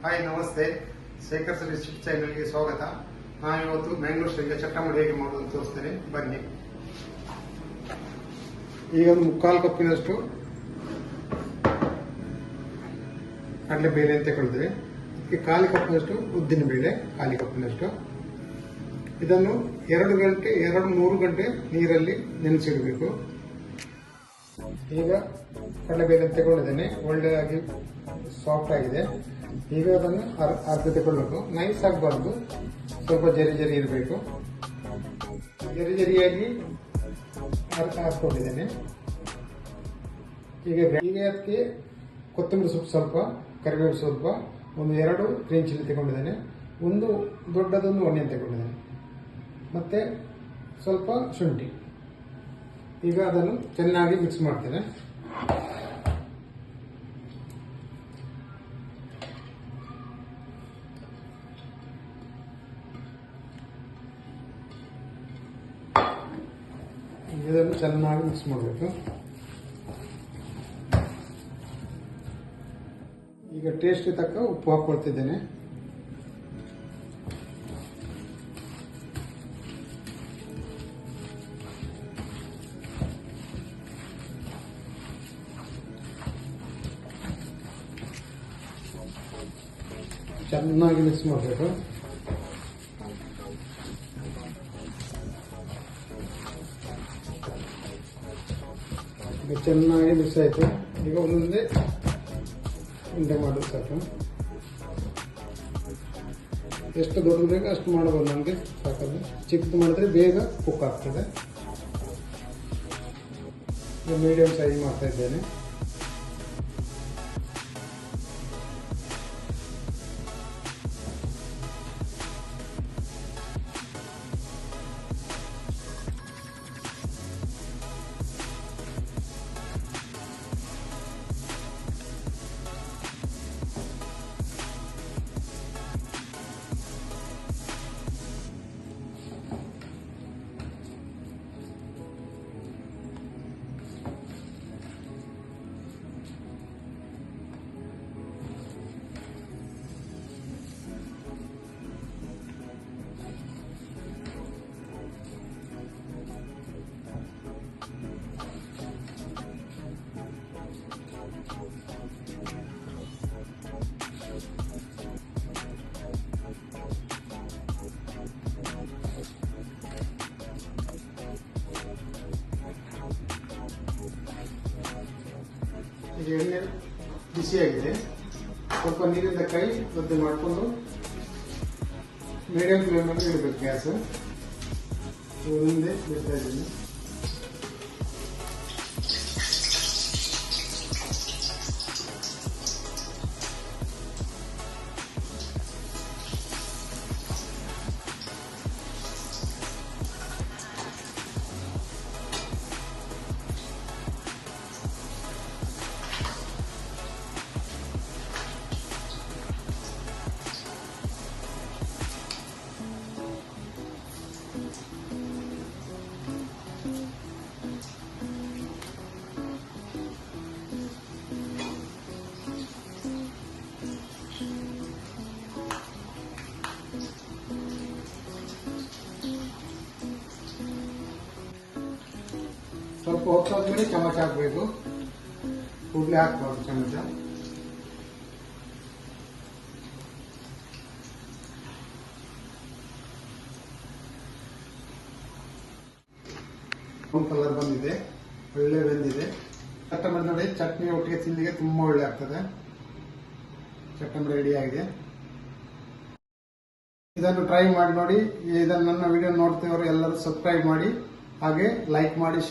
Hi ನಮಸ್ತೆ, Shekhar sir recipe ಚಾನೆಲ್ಗೆ ಸ್ವಾಗತ. ನಾನು ಇವತ್ತು ಮ್ಯಾಂಗ್ಳೂರ್ ಸ್ಟೈಲ್ಗೆ ಚಟ್ಟಂಬಡಿ ಹೇಗೆ ಮಾಡೋದು ತೋರಿಸ್ತೇನೆ, ಬನ್ನಿ. ಈಗ ಒಂದು 3/4 ಕಪ್ಪಿನಷ್ಟು ಕಡಲೆ ಬೇಳೆ ಅಂತ ತಗೊಳ್ತೇವೆ. ಇದಕ್ಕೆ 1/4 ಕಪ್ಪಿನಷ್ಟು ಉದ್ದಿನ ಬೇಳೆ, 1/4 ಕಪ್ಪಿನಷ್ಟು. ಇದನ್ನು 2-3 ಗಂಟೆ ನೀರಲ್ಲಿ ನೆನೆಸಿಡಬೇಕು. ಈಗ ಕಡಲೆಬೇಳೆ ತಗೊಂಡಿದ್ದೇನೆ, ಒಳ್ಳೆಯಾಗಿ ಸಾಫ್ಟ್ ಆಗಿದೆ. ಈಗ ಅದನ್ನು ಅರ್ಧ ತಗೊಳ್ಬೇಕು. ನೈಸ್ ಆಗಬಾರ್ದು, ಸ್ವಲ್ಪ ಜರಿ ಇರಬೇಕು. ಜರಿಯಾಗಿ ಹಾಕೊಂಡಿದ್ದೇನೆ. ಈಗ ಅದಕ್ಕೆ ಕೊತ್ತಂಬರಿ ಸೊಪ್ಪು ಸ್ವಲ್ಪ, ಕರಿಬೇವು ಸ್ವಲ್ಪ, 2 ಗ್ರೀನ್ ಚಿಲ್ಲಿ ತಗೊಂಡಿದ್ದೇನೆ, ಒಂದು ದೊಡ್ಡದೊಂದು ಆನಿಯನ್ ತಗೊಂಡಿದ್ದೇನೆ, ಮತ್ತೆ ಸ್ವಲ್ಪ ಶುಂಠಿ. ಈಗ ಅದನ್ನು ಚೆನ್ನಾಗಿ ಮಿಕ್ಸ್ ಮಾಡ್ತೇನೆ. ಇದನ್ನು ಚೆನ್ನಾಗಿ ಮಿಕ್ಸ್ ಮಾಡಬೇಕು. ಈಗ ಟೇಸ್ಟ್ ತಕ್ಕ ಉಪ್ಪು ಹಾಕೊಳ್ತಿದ್ದೇನೆ. ಚೆನ್ನಾಗಿ ಮಿಕ್ಸ್ ಮಾಡಬೇಕು. ಚೆನ್ನಾಗಿ ಮಿಕ್ಸ್ ಆಯಿತು. ಈಗ ಒಂದೊಂದೇ ಉಂಡೆ ಮಾಡೋದು ಸಾಕು. ಎಷ್ಟು ದೊಡ್ಡದು ಬೇಗ ಅಷ್ಟು ಮಾಡಬಹುದು. ನಮಗೆ ಸಾಕದು. ಚಿಕ್ಕದು ಮಾಡಿದ್ರೆ ಬೇಗ ಕುಕ್ ಆಗ್ತದೆ. ಮೀಡಿಯಂ ಸೈಜ್ ಮಾಡ್ತಾ ಇದ್ದೇನೆ. ಈಗ ಎಣ್ಣೆ ಬಿಸಿಯಾಗಿದೆ. ಸ್ವಲ್ಪ ನೀರಿಂದ ಕೈ ಒದ್ದೆ ಮಾಡಿಕೊಂಡು ಮೀಡಿಯಂ ಫ್ಲೇಮಲ್ಲಿ ಇಡಬೇಕು ಗ್ಯಾಸ್. ಮುಂದೆ ಬಿಡ್ತಾ ಇದ್ದೀನಿ. ಸ್ವಲ್ಪ ಹೊತ್ತಾದ್ಮೇಲೆ ಚಮಚ ಹಾಕಬೇಕು. ಕೂಡಲೇ ಹಾಕಬಾರ್ದು ಚಮಚ. ಕಲರ್ ಬಂದಿದೆ, ಒಳ್ಳೆ ಬೆಂದಿದೆ. ಚಟ್ಟಂಬಡಿ ನೋಡಿ, ಚಟ್ನಿ ಒಟ್ಟಿಗೆ ತಿಂದಿಗೆ ತುಂಬಾ ಒಳ್ಳೆ ಆಗ್ತದೆ. ಚಟ್ಟಂಬಡಿ ರೆಡಿ ಆಗಿದೆ. ಇದನ್ನು ಟ್ರೈ ಮಾಡಿ ನೋಡಿ. ಇದನ್ನು ನನ್ನ ವಿಡಿಯೋ ನೋಡ್ತಿರೋರು ಎಲ್ಲರೂ ಸಬ್ಸ್ಕ್ರೈಬ್ ಮಾಡಿ, ಹಾಗೆ ಲೈಕ್ ಮಾಡಿ, ಶೇರ್